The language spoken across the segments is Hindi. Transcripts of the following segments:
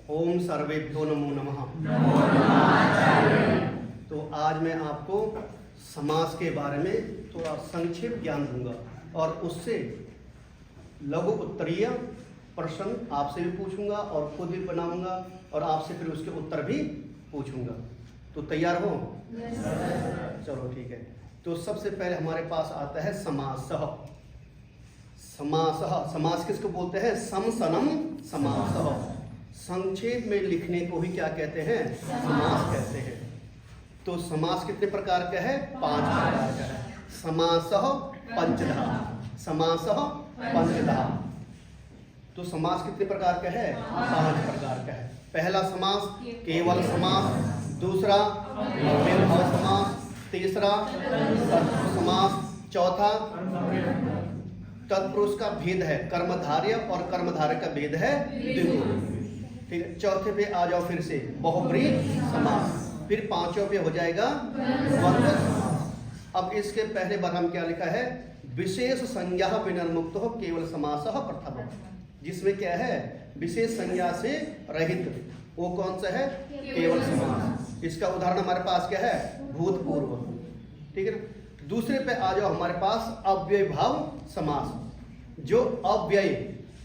ओम सर्वेभ्यो नमो नमः। तो आज मैं आपको समास के बारे में थोड़ा संक्षिप्त ज्ञान दूंगा और उससे लघु उत्तरीय प्रश्न आपसे भी पूछूंगा और खुद भी बनाऊंगा और आपसे फिर उसके उत्तर भी पूछूंगा। तो तैयार हो? चलो ठीक है। तो सबसे पहले हमारे पास आता है समास। समास किसको बोलते हैं? समसनम समास। संक्षेप में लिखने को ही क्या कहते हैं? समास कहते हैं। तो समास कितने प्रकार का है? 5 प्रकार का है। समासः पंचधा। समासः पंचधा। तो समास कितने प्रकार का है? 5 प्रकार का है। पहला समास केवल समास, दूसरा अव्ययभाव समास, तीसरा तत्पुरुष समास, चौथा तत्पुरुष का भेद है कर्मधारय और कर्मधारय का भेद है द्विगु। ठीक है। चौथे पे आ जाओ फिर से बहुब्रीहि समास। फिर पांचों पे हो जाएगा द्वंद्व समास। अब इसके पहले बार हम क्या लिखा है? विशेष संज्ञा विनिर्मुक्त हो केवल समासः प्रथम, जिसमें क्या है? विशेष संज्ञा से रहित। वो कौन सा है? केवल समास। इसका उदाहरण हमारे पास क्या है? भूतपूर्व। ठीक है। दूसरे पे आ जाओ हमारे पास अव्ययभाव समास। जो अव्यय,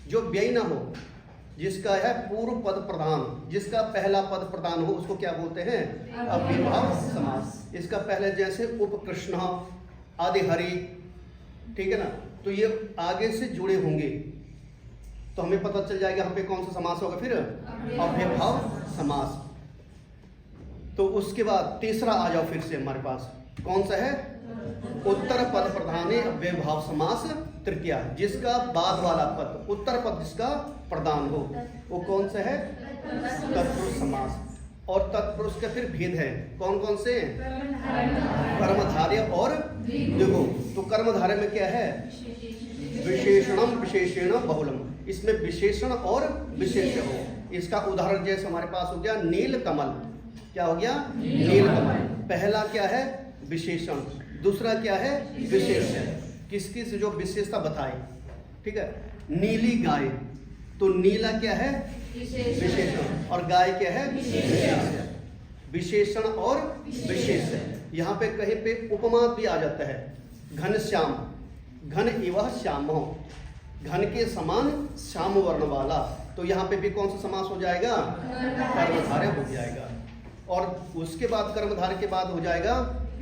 जो व्यय ना हो, जिसका है पूर्व पद प्रधान, जिसका पहला पद प्रधान हो, उसको क्या बोलते हैं? अव्ययभाव समास। इसका पहले जैसे उपकृष्ण आदि हरि, ठीक है ना, तो ये आगे से जुड़े होंगे तो हमें पता चल जाएगा यहाँ पे कौन सा समास होगा। फिर अव्ययभाव समास। तो उसके बाद तीसरा आ जाओ फिर से हमारे पास कौन सा है? उत्तर पद प्रधान अव्ययभाव समास तृतीया, जिसका बाद वाला पद, उत्तर पद जिसका प्रधान हो, वो कौन सा है? तत्पुरुष समास। और तत्पुरुष का फिर भेद है कौन कौन से? कर्मधारय और द्विगु। तो कर्मधारय में क्या है? विशेषणम विशेषण बहुलम। इसमें विशेषण और विशेष्य हो। इसका उदाहरण जैसे हमारे पास हो गया नील कमल। क्या हो गया? नील कमल। पहला क्या है? विशेषण। दूसरा क्या है? विशेष्य। किसकी से जो विशेषता बताई। ठीक है। नीली गाय, तो नीला क्या है? विशेषण। और गाय क्या है? विशेष्य। विशेषण और विशेष्य। यहाँ पे कहीं पे उपमा भी आ जाता है। घनश्याम, घन इवह श्यामो, घन के समान श्याम वर्ण वाला। तो यहाँ पे भी कौन सा समास हो जाएगा? कर्मधारय हो जाएगा। और उसके बाद कर्मधारय के बाद हो जाएगा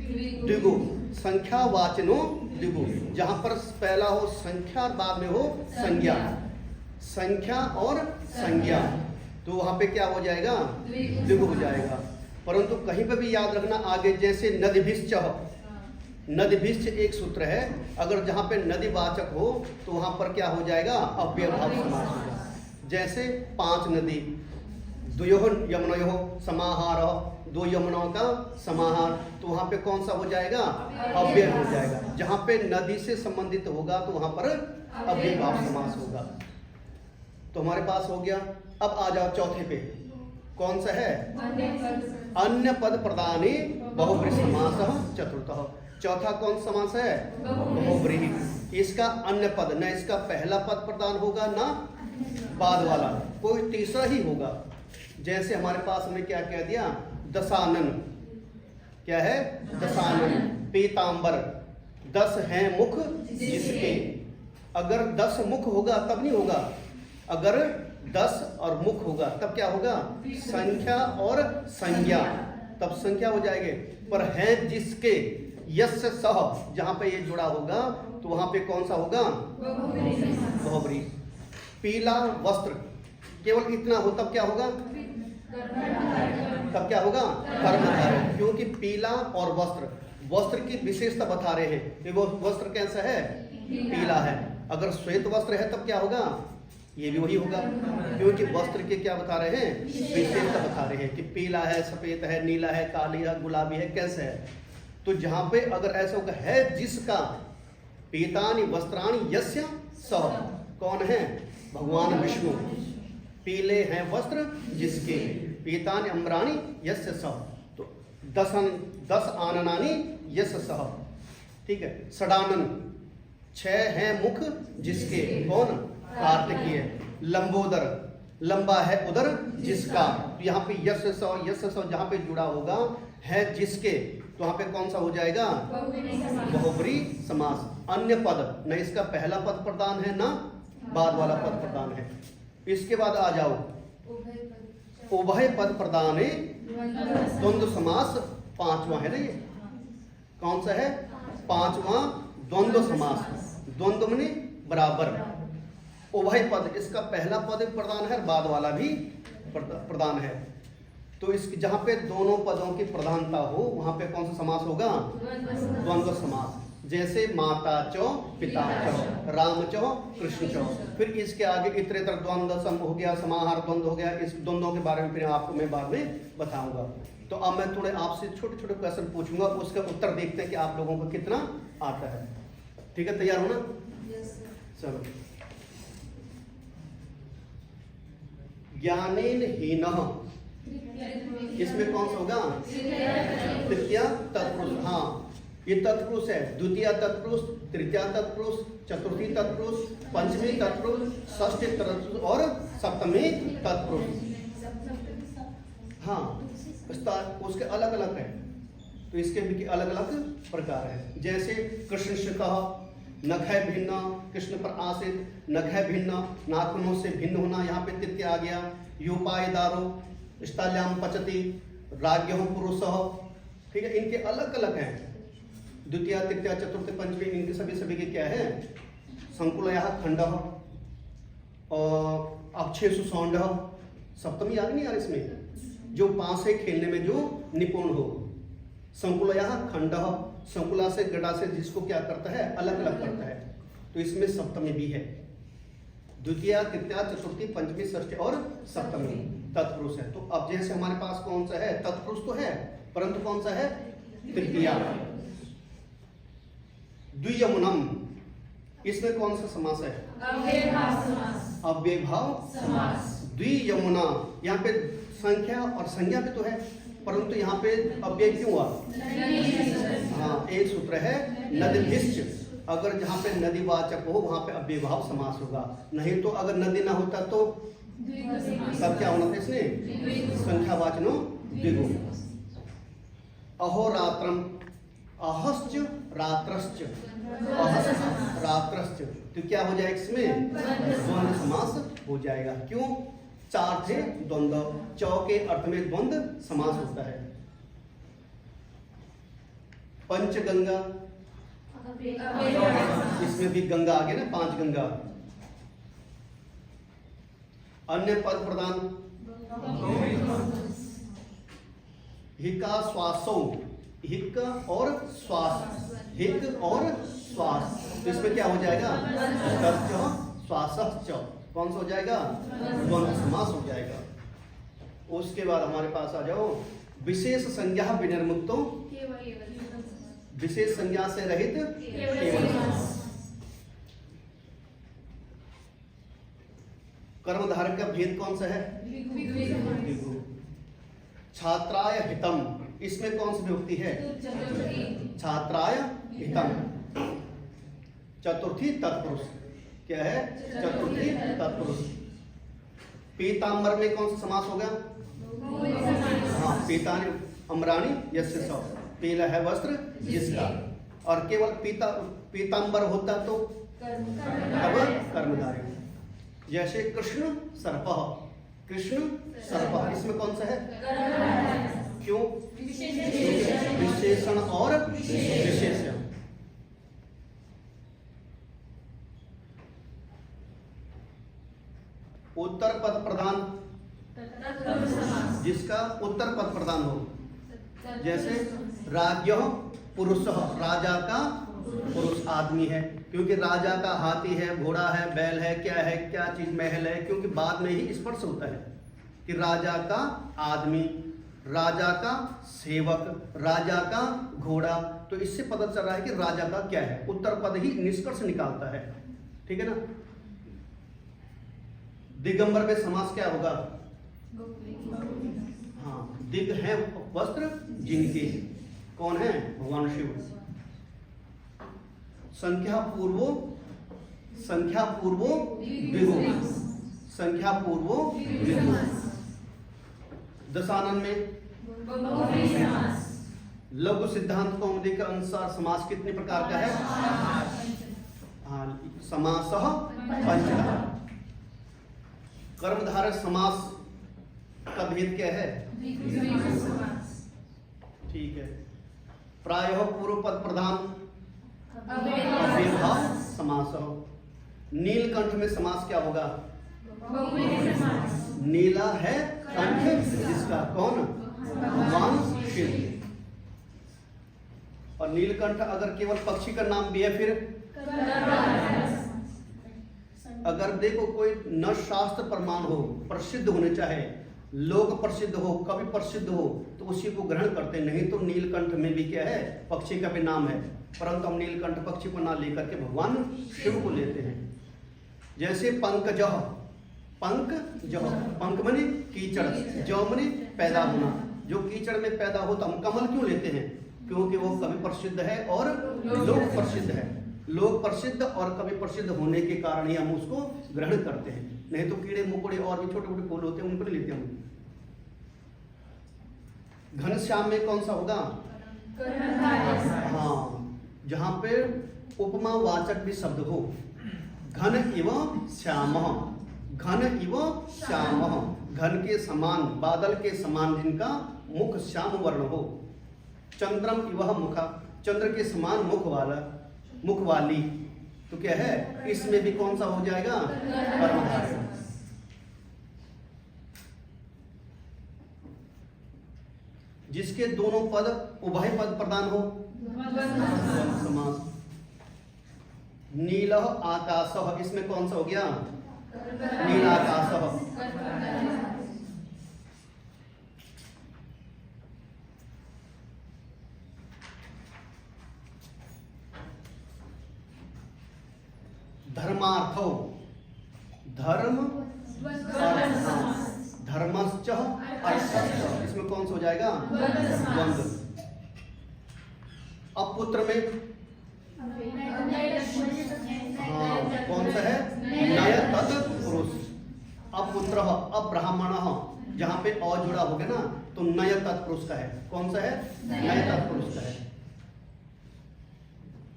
द्विगु, संख्या वाचनो द्विगु, जहां पर पहला हो संख्या और बाद में हो संज्ञा। संख्या और संज्ञा, तो वहां पे क्या हो जाएगा? द्विगु हो जाएगा। परंतु कहीं पे भी याद रखना आगे जैसे नदीभिश्च, नदीभिश्च एक सूत्र है। अगर जहां पे नदीवाचक हो तो वहां पर क्या हो जाएगा? अव्ययभाव समास होगा। जैसे 5 नदी, द्वयोः यमुनयोः समाहारः, 2 यमुनाओं का समाहार, तो वहां पे कौन सा हो जाएगा? अव्यय हो जाएगा। जहां पे नदी से संबंधित होगा तो वहां पर अव्ययभाव समास होगा। तो हमारे पास हो गया। अब आ जाओ चौथे पे, कौन सा है? अन्य पद प्रदाने बहुब्रीहि समासः चतुर्थः। चौथा कौन समास है? बहुब्रीहि। इसका अन्य पद, न इसका पहला पद प्रदान होगा ना बाद वाला, कोई तीसरा ही होगा। जैसे हमारे पास हमने क्या कह दिया? दशानन। क्या है? दशानन। पीतांबर, 10 हैं मुख जिसके। अगर 10 मुख होगा तब नहीं होगा, अगर 10 और मुख होगा तब क्या होगा? संख्या और संज्ञा, तब संख्या हो जाएगी। पर है जिसके, यस्य सह, जहां पे ये जुड़ा होगा तो वहां पे कौन सा होगा? बहुब्रीहि। पीला वस्त्र, केवल इतना हो तब क्या होगा? तब क्या होगा? कर्मधारय। क्योंकि पीला और वस्त्र, वस्त्र की विशेषता बता रहे हैं कि वो वस्त्र कैसा है? पीला है। अगर श्वेत वस्त्र है तब क्या होगा? ये भी वही होगा, क्योंकि वस्त्र के क्या बता रहे हैं? विशेषता बता रहे हैं कि पीला है, सफेद है, नीला है, काली है, गुलाबी है, कैसे है। तो जहां पे अगर ऐसा होगा है जिसका, पीतानि वस्त्राणि यस्य सः, कौन है? भगवान विष्णु। पीले हैं वस्त्र जिसके, पीतानि अम्राणि यस्य सः। तो 10 आननानि यस्य सः। ठीक है। षडानन, 6 हैं मुख जिसके, कौन? कार्तिकीय। लंबोदर, लंबा है उधर जिसका। तो यहाँ पे यश सौ जहाँ पे जुड़ा होगा है जिसके, तो वहाँ पे कौन सा हो जाएगा? बहुब्री समास। अन्य पद, न इसका पहला पद प्रधान है ना बाद वाला पद प्रधान है। इसके बाद आ जाओ, उभय पद प्रधान है, द्वंद्व समास पांचवा है ना, ये कौन सा है? पांचवा द्वंद्व समास। द्वंद्व माने बराबर। उभय पद, इसका पहला पद प्रधान है, बाद वाला भी प्रधान है। तो इस जहां पे दोनों पदों की प्रधानता हो वहां पे कौन सा समास होगा? द्वंद्व समास। जैसे माता चो पिता चो, राम चो कृष्ण चो। फिर इसके आगे इतरेतर द्वंद्व सम हो गया, समाहार द्वंद्व हो गया। इस द्वंद्वों के बारे में फिर आपको मैं बाद में बताऊंगा। तो अब मैं थोड़े आपसे छोटे छोटे क्वेश्चन पूछूंगा, उसका उत्तर देखते हैं कि आप लोगों को कितना आता है। ठीक है, तैयार हो ना? चलो। ज्ञानेन हीनः, इसमें कौन सा होगा? तृतीया तत्पुरुष। हाँ, ये तत्पुरुष है। द्वितीय तत्पुरुष, तृतीय तत्पुरुष, चतुर्थी तत्पुरुष, पंचमी तत्पुरुष, षष्ठी तत्पुरुष और सप्तमी तत्पुरुष। हाँ, उसके अलग अलग है, तो इसके भी अलग अलग प्रकार है। जैसे कृष्ण शिखः, नखय भिन्न, कृष्ण पर आश्रित, नखय भिन्न, नाखूनों से भिन्न होना, यहाँ पे तृतीय आ गया। यूपायदारो, स्थाल्याम पचति, राज्ञः पुरुषः। ठीक है, इनके अलग अलग हैं। द्वितीय, तृतीय, चतुर्थ, पंचमी, इनके सभी के क्या है? संकुलयः खंडः और अक्षेषु सौंडः। सप्तमी आ नहीं यार इसमें, जो पांच से खेलने में जो निपुण हो। संकुलयः खंडः, संकुला से गड़ा से जिसको क्या करता है? अलग अलग करता है। तो इसमें सप्तमी भी है। द्वितीय, तृतीय, चतुर्थी, पंचमी, षष्ठी और सप्तमी तत्पुरुष है। तो अब जैसे हमारे पास कौन सा है? तत्पुरुष तो है, परंतु कौन सा है? तृतीया। द्वियमुनम, इसमें कौन सा समास है? अव्ययभाव समास। द्वियमुना, यहाँ पे संख्या और संज्ञा भी तो है, परंतु यहाँ पे अव्यय क्यों हुआ? हाँ, एक सूत्र है नदीभिश्च। अगर जहाँ पे नदीवाचक हो वहां पे अव्ययभाव समास होगा। नहीं तो अगर नदी ना होता तो तब क्या होना था? इसने संख्यावाचनो द्विगु। अहोरात्रम, अहश्च रात्रश्च, अहश्च रात्रश्च। तो क्या हो जाएगा इसमें? द्वंद्व समास हो जाएगा। क्यों? चार थे द्वंद्व, चौ के अर्थ में द्वंद्व समास होता है। पंचगंगा, इसमें भी गंगा आ गया ना, पांच गंगा। अन्य पद प्रदान, हिका श्वासो, हिक और श्वास, हिक और श्वास। तो इसमें क्या हो जाएगा? श्वास। कौन सा हो जाएगा? द्वंद्व समास हो जाएगा। उसके बाद हमारे पास आ जाओ, विशेष संज्ञा विनिर्मुक्तो, विशेष संज्ञा से रहित केवल। कर्मधारक का भेद कौन सा है? छात्राय हितम, इसमें कौन सी विभक्ति है? छात्राय हितम। चतुर्थी तत्पुरुष, क्या है? चतुर्थी तत्पुरुष। पीतांबर में कौन सा समास हो गया? हाँ, पीतानि अम्राणी यस्य सौ, पीला है वस्त्र जिसका। और केवल पीतांबर होता तो कर्मधारय। जैसे कृष्ण सर्पः, कृष्ण सर्पः, इसमें कौन सा है? क्यों? विशेषण और विशेषण। उत्तर पद प्रधान, जिसका उत्तर पद प्रधान हो। जैसे राज्ञः पुरुषः, राजा का पुरुष आदमी है, क्योंकि राजा का हाथी है, घोड़ा है, बैल है, क्या चीज, महल है। क्योंकि बाद में ही स्पर्श होता है कि राजा का आदमी, राजा का सेवक, राजा का घोड़ा। तो इससे पता चल रहा है कि राजा का क्या है। उत्तर पद ही निष्कर्ष निकालता है। ठीक है ना? दिगंबर में समास क्या होगा? हाँ, दिग है वस्त्र जिनके, कौन है? भगवान शिव। संख्या पूर्वो द्विगु, संख्या पूर्वो द्विगु। दशानन में लघु सिद्धांत कौमुदी के अनुसार समास कितने प्रकार का है? हाँ, समासः पंचधा। कर्मधारय समास का भेद क्या है? ठीक है। प्रायः पूर्व पद प्रधान अव्ययभाव समास। नीलकंठ में समास क्या होगा? नीला है कंठ जिसका, कौन? वांशिक। और नीलकंठ अगर केवल पक्षी का नाम भी है, फिर अगर देखो कोई न शास्त्र प्रमाण हो, प्रसिद्ध होने चाहे, लोक प्रसिद्ध हो, कवि प्रसिद्ध हो, तो उसी को ग्रहण करते। नहीं तो नीलकंठ में भी क्या है? पक्षी का भी नाम है, परंतु हम नीलकंठ पक्षी को ना लेकर के भगवान शिव को लेते हैं। जैसे पंकजः, पंकजः, पंक मने कीचड़, जौ मने पैदा होना। जो कीचड़ में पैदा हो तो हम कमल क्यों लेते हैं? क्योंकि वो कवि प्रसिद्ध है और लोक प्रसिद्ध है। लोक प्रसिद्ध और कवि प्रसिद्ध होने के कारण ही हम उसको ग्रहण करते हैं। नहीं तो कीड़े मकोड़े और भी छोटे मोटे फूल होते हैं, उनको नहीं लेते हम। घनश्याम में कौन सा होगा? हाँ, जहां पे उपमा वाचक भी शब्द हो। घन इव श्यामः, घन इव श्यामः, घन के समान, बादल के समान जिनका मुख श्याम वर्ण हो। चंद्रम इव मुखा, चंद्र के समान मुख वाला, मुख वाली। तो क्या है? इसमें भी कौन सा हो जाएगा? कर्मधारय। जिसके दोनों पद उभय पद प्रदान हो, समास। नीलः आकाशः, इसमें कौन सा हो गया? नीलाकाशः। धर्मार्थो, धर्म धर्मश्च अर्थश्च, इसमें कौन सा हो जाएगा? द्वंद्व। अब पुत्र में हाँ, कौन सा है? नय तत्पुरुष। अब पुत्र, अब ब्राह्मण, जहां पे अ जुड़ा हो गया ना, तो नय तत्पुरुष का है। कौन सा है? नय तत्पुरुष का है।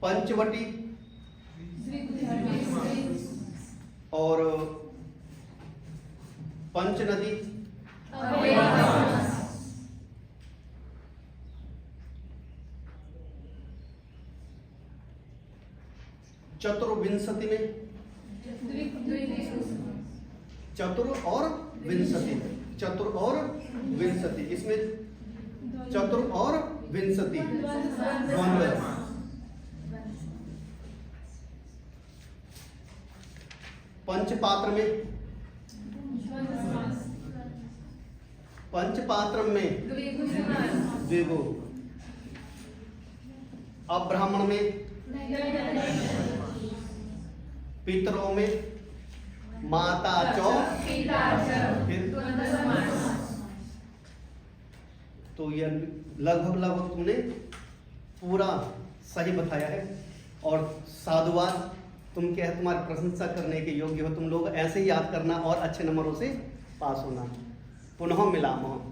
पंचवटी और पंच नदी, चतुर्विंशति में चतुर और विंशति, चतुर और विंशति, इसमें चतुर और विंशति द्वंद्व। पंचपात्र में, पंचपात्र में द्विगु। अब ब्राह्मण में, पितरों में माता चौ, फिर तो यह लगभग तुमने पूरा सही बताया है। और साधुवाद, तुम क्या है, तुम्हारी प्रशंसा करने के योग्य हो। तुम लोग ऐसे ही याद करना और अच्छे नंबरों से पास होना। पुनः मिलामः।